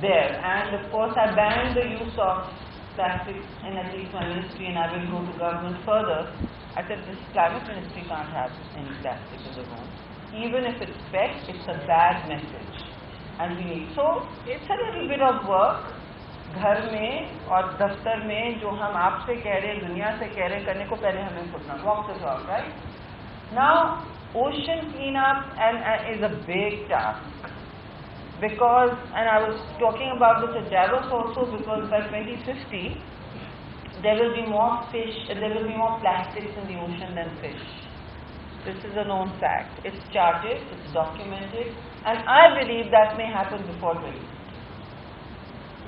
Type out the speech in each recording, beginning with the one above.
there. And of course, I banned the use of plastics in at least my ministry, and I will go to government further. I said this climate ministry can't have any plastic in the room. Even if it's PET, it's a bad message. And we need. So it's a little bit of work. घर में और दफ्तर में जो हम आपसे कह रहे हैं, दुनिया से कह रहे हैं, करने को पहले हमें खुद ना walk the talk, right? Now, ocean cleanup is a big task. Because, and I was talking about this at Davos also, because by 2050, there will be more fish, there will be more plastics in the ocean than fish. This is a known fact. It's charted, it's documented, and I believe that may happen before 2050.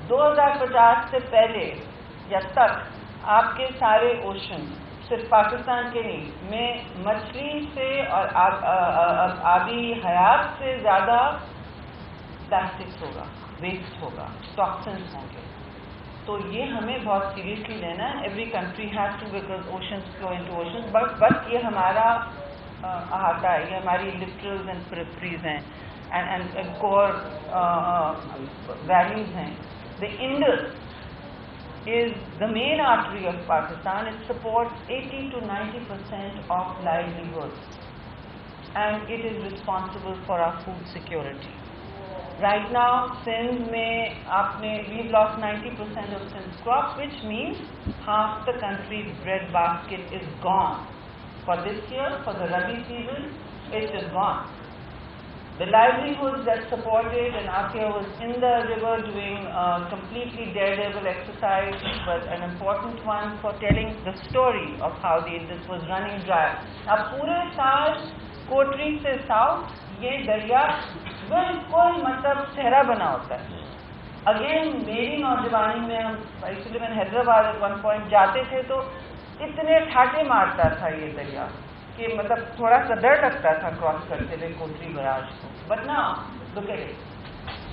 2050 से पहले या तक आपके सारे ocean, सिर्फ पाकिस्तान के नहीं, में मछली से और आबी हयात से ज़्यादा प्लास्टिक्स होगा, वेस्ट होगा, टॉक्सिन्स होंगे. तो ये हमें बहुत सीरियसली लेना है. Every country has to, because oceans flow into oceans, but ये हमारा अहाता है, ये हमारी लिटरल्स एंड पेरिफेरीज हैं एंड कोर वैल्यूज हैं. The Indus is the main artery of Pakistan. It supports 80 to 90% of livelihoods, and it is responsible for our food security. Right now, Sindh we've lost 90% of Sindh's crops, which means half the country's bread basket is gone. For this year, for the Rabi season, it is gone. The livelihoods that supported, and Akia was in the river doing completely daredevil exercise, but an important one for telling the story of how the Indus was running dry. अब पूरे साल कोटरी से south ये दरिया बिल्कुल मतलब सहरा बना होता है. अगेन मेरी नौजवानी में हम इसलिए मैंने हैदराबाद at one point जाते थे तो इतने ठाटे मारता था ये दरिया कि मतलब थोड़ा सा डर लगता था क्रॉस करते हुए कोटरी बराज को. But now, look at it.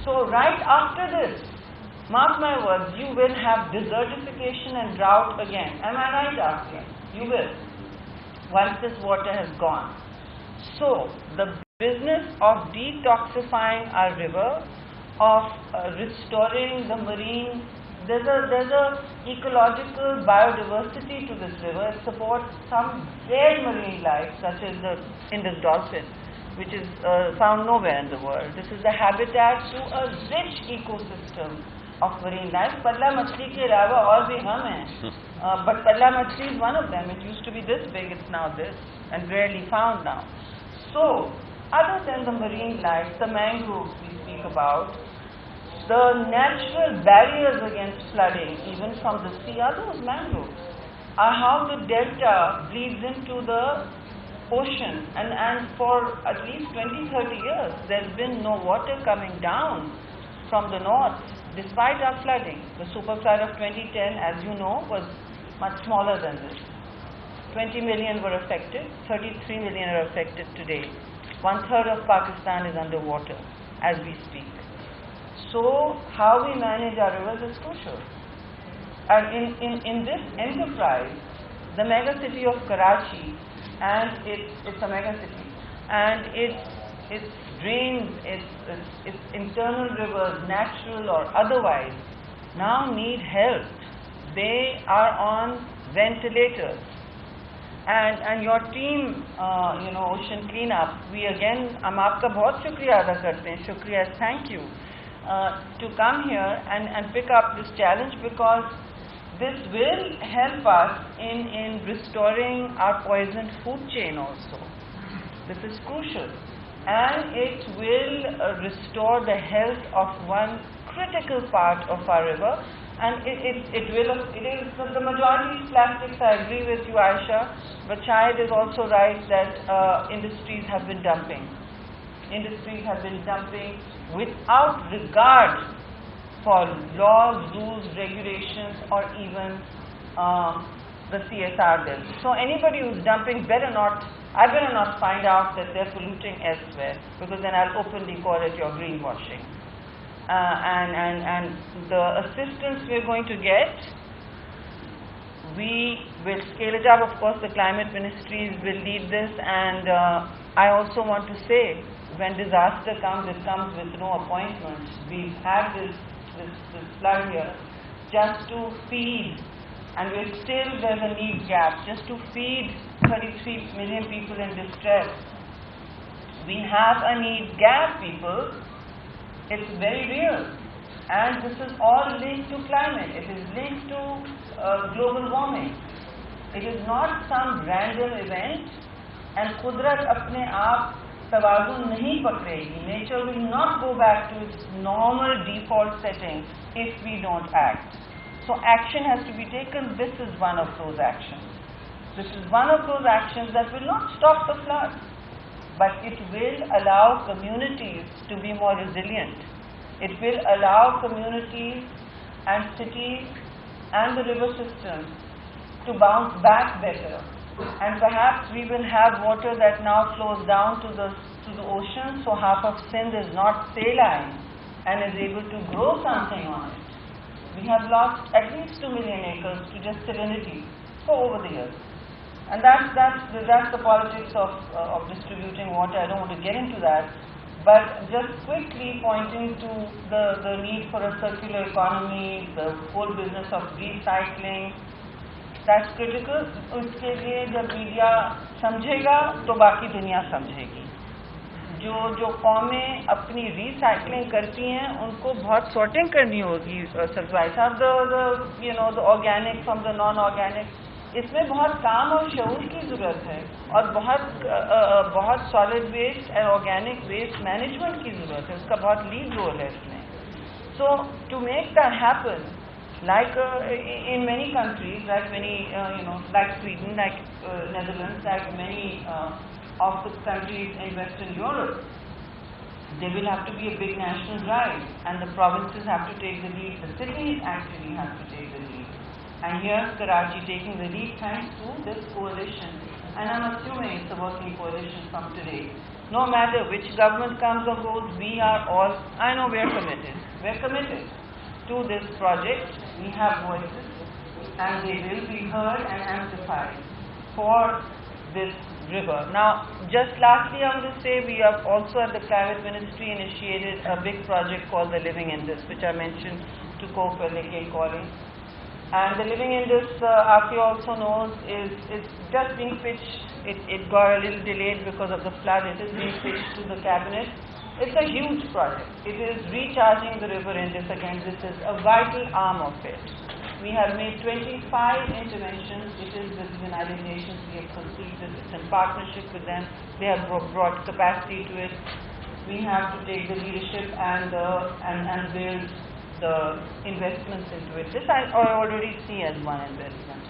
So right after this, mark my words, you will have desertification and drought again. Am I right, Akia? You will. Once this water has gone. So the business of detoxifying our river, of restoring the marine, there's a ecological biodiversity to this river. It supports some rare marine life, such as the Indus dolphin, which is found nowhere in the world. This is the habitat to a rich ecosystem of marine life. Padla machli ke alawa aur bhi hum hain, but padla machli is one of them. It used to be this big, it's now this, and rarely found now. So, other than the marine life, the mangroves we speak about, the natural barriers against flooding, even from the sea, are those mangroves, are how the delta bleeds into the ocean, and for at least 20-30 years there's been no water coming down from the north despite our flooding. The super flood of 2010, as you know, was much smaller than this. 20 million were affected, 33 million are affected today. 1/3 of Pakistan is underwater as we speak. So how we manage our rivers is crucial. And in this enterprise, the mega city of Karachi, and it's a mega city, and its drains, its internal rivers, natural or otherwise, now need help. They are on ventilators. And your team, Ocean Cleanup, we again, हम आपका बहुत शुक्रिया अदा करते हैं. Shukriya, thank you to come here and pick up this challenge, because this will help us in restoring our poisoned food chain also. This is crucial, and it will restore the health of one critical part of our river. And it is the majority is plastics. I agree with you, Aisha, but Shahid is also right that industries have been dumping. Industries have been dumping without regard for laws, rules, regulations, or even the CSR bills. So anybody who's dumping I better not find out that they're polluting elsewhere, because then I'll openly call it your greenwashing. And the assistance we're going to get, we will scale it up. Of course, the climate ministries will lead this, and I also want to say, when disaster comes, it comes with no appointments. We've had this this flood here, just to feed, and there's a need gap, just to feed 33 million people in distress. We have a need gap, people. It's very real. And this is all linked to climate. It is linked to global warming. It is not some random event, and Qudrat apne aap tawazun nahi pakdegi. Nature will not go back to its normal default settings if we don't act. So action has to be taken. This is one of those actions. This is one of those actions that will not stop the flood, but it will allow communities to be more resilient. It will allow communities and cities and the river systems to bounce back better. And perhaps we will have water that now flows down to the ocean, so half of Sindh is not saline and is able to grow something on it. We have lost at least 2 million acres to just salinity over the years. And that's the politics of distributing water. I don't want to get into that. But just quickly pointing to the need for a circular economy, the whole business of recycling, that's critical. उसके लिए जब media समझेगा तो बाकी दुनिया समझेगी. जो कौमें अपनी recycling करती हैं उनको बहुत sorting करनी होगी. सरवाई साहब, the organic from the non-organic, इसमें बहुत काम और शऊर की ज़रूरत है और बहुत solid waste and organic waste management की ज़रूरत है. उसका बहुत lead role है इसमें. So to make that happen, like in many countries, like Sweden, like Netherlands, like many of the countries in Western Europe, there will have to be a big national drive, and the provinces have to take the lead. The cities actually have to take the lead. And here's Karachi taking the lead thanks to this coalition. And I'm assuming it's a working coalition from today. No matter which government comes or goes, I know we're committed. We're committed to this project. We have voices, and they will be heard and amplified for this river. Now, just lastly, I want to say we have also at the private ministry initiated a big project called the Living Indus, which I mentioned to cope with the calling. And the Living Indus, Afi also knows, is just being pitched. It got a little delayed because of the flood. It is being pitched to the cabinet. It's a huge project. It is recharging the river Indus again. This is a vital arm of it. We have made 25 interventions. It is with the United Nations. We have completed. It's in partnership with them. They have brought capacity to it. We have to take the leadership and build the investments into it. This I already see as one investment.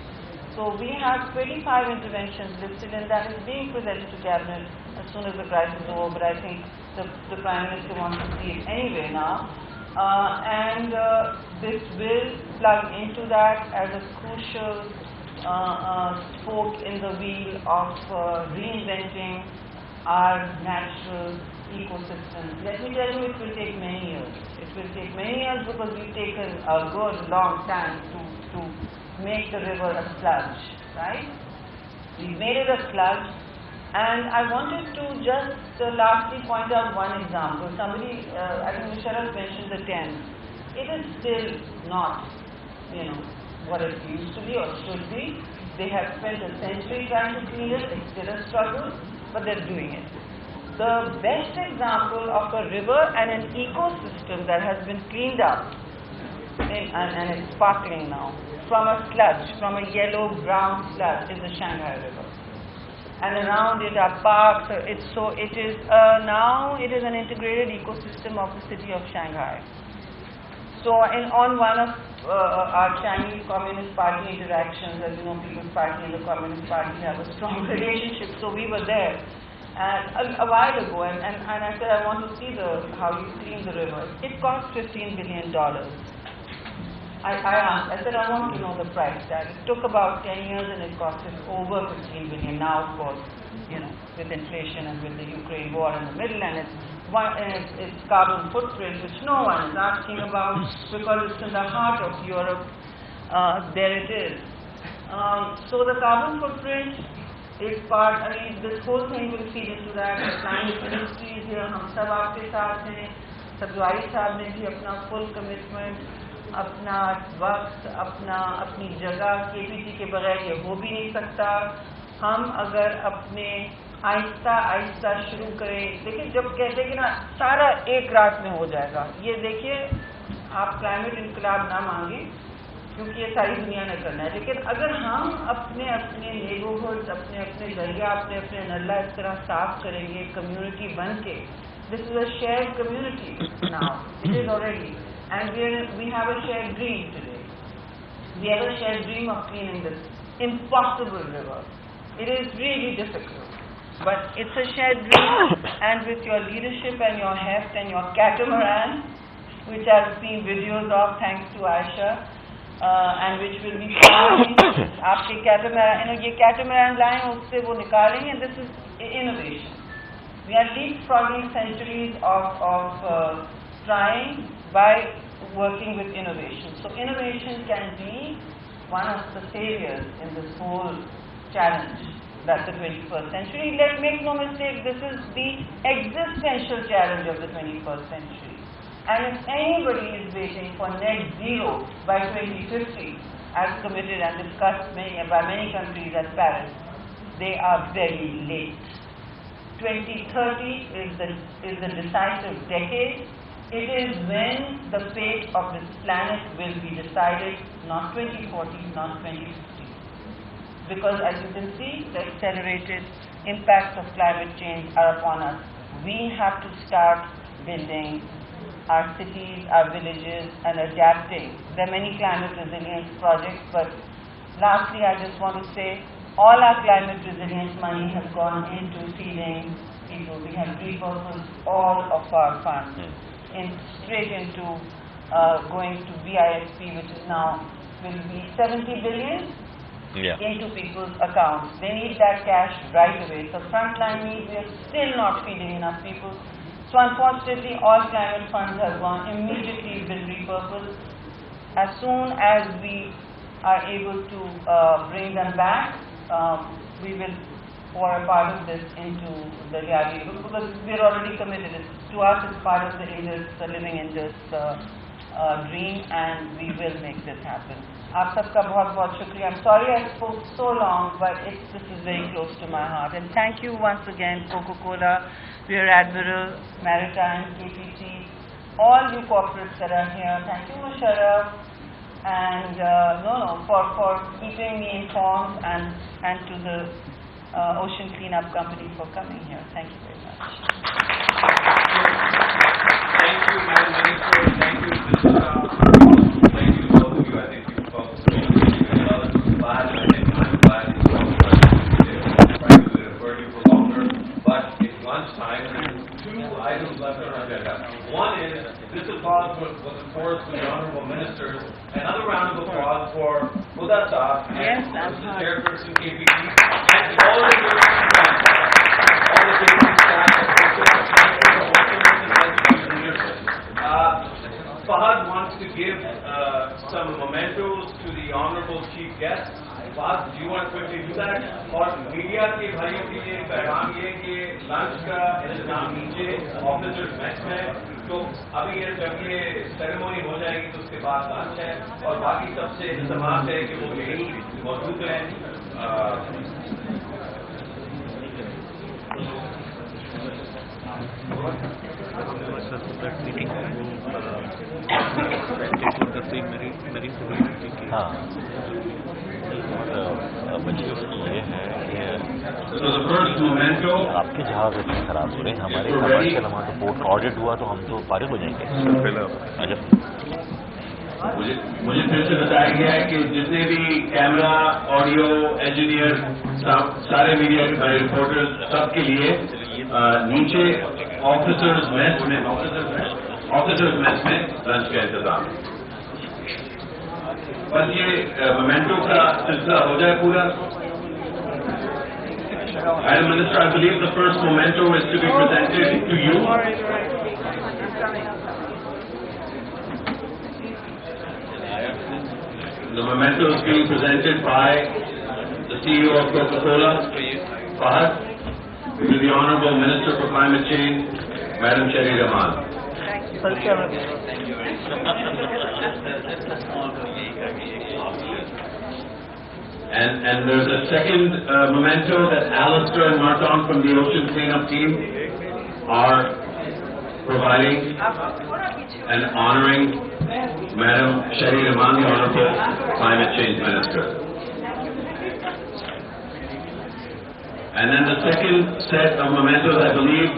So we have 25 interventions listed, and that is being presented to cabinet as soon as the crisis is over. But I think the Prime Minister wants to see it anyway now. This will plug into that as a crucial spoke in the wheel of reinventing our natural ecosystem. Let me tell you, it will take many years. It will take many years because we've taken a good long time to make the river a sludge, right? We've made it a sludge, and I wanted to just lastly point out one example. Somebody, I think Musharraf mentioned the Thames. It is still not, what it used to be or should be. They have spent a century trying to clean it. It's still a struggle, but they're doing it. The best example of a river and an ecosystem that has been cleaned up, and it's sparkling now, from a sludge, from a yellow-brown sludge, is the Shanghai River. And around it are parks. Now it is an integrated ecosystem of the city of Shanghai. So on one of our Chinese Communist Party interactions, as you know, People's Party and the Communist Party have a strong relationship. So we were there and a while ago, and I said, I want to see how you clean the river. It cost $15 billion. I asked, I said, I want to know the price tag. It took about 10 years and it cost us over $15 billion. Now, of course, with inflation and with the Ukraine war in the middle, and its carbon footprint, which no one is asking about because it's in the heart of Europe. There it is. So the carbon footprint is part. This whole thing will feed into that. The climate ministry is here. हम सब आपके साथ हैं. सब्जवारी साहब ने भी अपना full commitment, अपना वक्त, अपनी जगह, KPT के बगैर ये हो भी नहीं सकता। हम अगर अपने आहिस्ता आहिस्ता शुरू करें, देखिए जब कहते हैं कि ना सारा एक रात में हो जाएगा, ये देखिए आप क्लाइमेट इनकलाब ना मांगे क्योंकि ये सारी दुनिया ने करना है, लेकिन अगर हम अपने अपने नेबरहुड, अपने अपने दरिया, अपने अपने नल्ला इस तरह साफ करेंगे कम्युनिटी बन के, this is a shared community now, it is already, and we have a shared dream today, we have a shared dream of cleaning this impossible river. It is really difficult, but it's a shared dream, and with your leadership and your heft and your catamaran, which I've seen videos of thanks to Aisha, and which will be found. आपके catamaran, ये catamaran लाएं, उससे वो निकालेंगे, and this is innovation. We are leapfrogging centuries of trying by working with innovation. So innovation can be one of the saviors in this whole challenge that the 21st century. Let's make no mistake, this is the existential challenge of the 21st century. And if anybody is waiting for net zero by 2050, as committed and discussed by many countries as Paris, they are very late. 2030 is the decisive decade. It is when the fate of this planet will be decided, not 2040, not 2050. Because as you can see, the accelerated impacts of climate change are upon us. We have to start building our cities, our villages, and adapting. There are many climate resilience projects, but lastly I just want to say, all our climate resilience money has gone into feeding people. We have repurposed all of our funds straight into going to BISP, which is now will be 70 billion. Into people's accounts. They need that cash right away. So frontline needs, we are still not feeding enough people. So unfortunately, all climate funds have gone, immediately been repurposed. As soon as we are able to bring them back, we will pour a part of this into the reality, because we are already committed. To us, it's part of the living in this dream, and we will make this happen. आप सबका बहुत बहुत शुक्रिया. I'm sorry I spoke so long, but this is very close to my heart. And thank you once again, Coca-Cola, Rear Admiral, Maritime, KPT, all you corporates that are here. Thank you, Musharraf, and for keeping me informed, and to the Ocean Cleanup Company for coming here. Thank you very much. Thank you, Madam Minister. Thank you, Mr. Thank you to both of you. I think you folks glad, and I think I'm glad you folks are trying to defer you for longer. But it's lunchtime, and 2 items left on our agenda. One is this applause was of course to the honourable ministers. Another round of applause for Huda Saab, the chairperson KPP, and all the KPP staff. Fahad wants to give some mementos to the honorable chief guest. Fahad, do you want to quickly do that? और media के भाइयों के लिए पैगाम ये कि lunch का इंतजाम नीचे ऑफिसर्स मेस में, तो अभी ये जब ये सेरेमनी हो जाएगी तो उसके बाद लंच है, और बाकी सबसे इंतजाम है कि वो यही मौजूद हैं. आपके जहाज इतने खराब हो रहे हैं, हमारे कमर्शियल वहाँ तो पोर्ट ऑडिट हुआ तो हम तो फारिग हो जाएंगे. मुझे फिर से बताया गया है कि जितने भी कैमरा, ऑडियो, इंजीनियर, सारे मीडिया के रिपोर्टर्स, सबके लिए नीचे ऑफिसर्स मेस में लंच का इंतजाम. बस ये मोमेंटो का सिलसिला हो जाए पूरा. Madam Minister, I believe the first memento is to be presented to you. The memento is being presented by the CEO of Coca-Cola, Fahad, to the Honourable Minister for Climate Change, Madam Rehman. Thank you. And there's a second memento that Alistair and Martin from the Ocean Cleanup team are providing and honoring Madam Shari Rehman, the Honorable Climate Change Minister. And then the second set of mementos, I believe,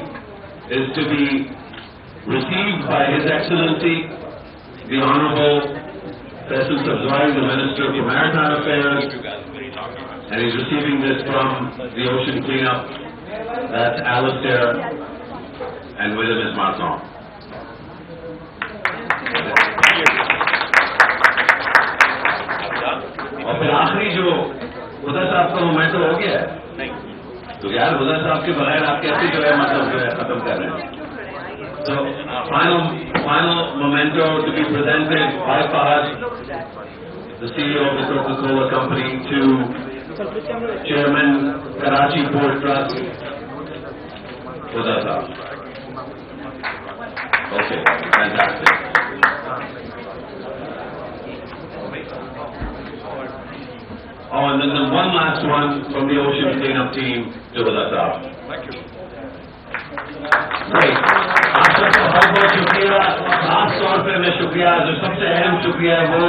is to be received by His Excellency, the Honorable Faisal Sabzwari, the Minister for Maritime Affairs, and he's receiving this from the Ocean Cleanup. That's Alistair, and with him is Martin. और फिर आखिरी जो हुदा साहब का memento हो गया है, तो यार हुदा साहब के बगैर आप कैसे जो है मतलब जो है खत्म कर रहे हैं? So final memento to be presented by Fahad, the CEO of the Coca-Cola Company, to Chairman Karachi Port Trust, Huda Saab. Okay, fantastic. Oh, and then the one last one from the Ocean Cleanup team to Huda Saab. Thank you. Great. आप सबका बहुत बहुत शुक्रिया. खास तौर पे मैं शुक्रिया जो सबसे अहम शुक्रिया है वो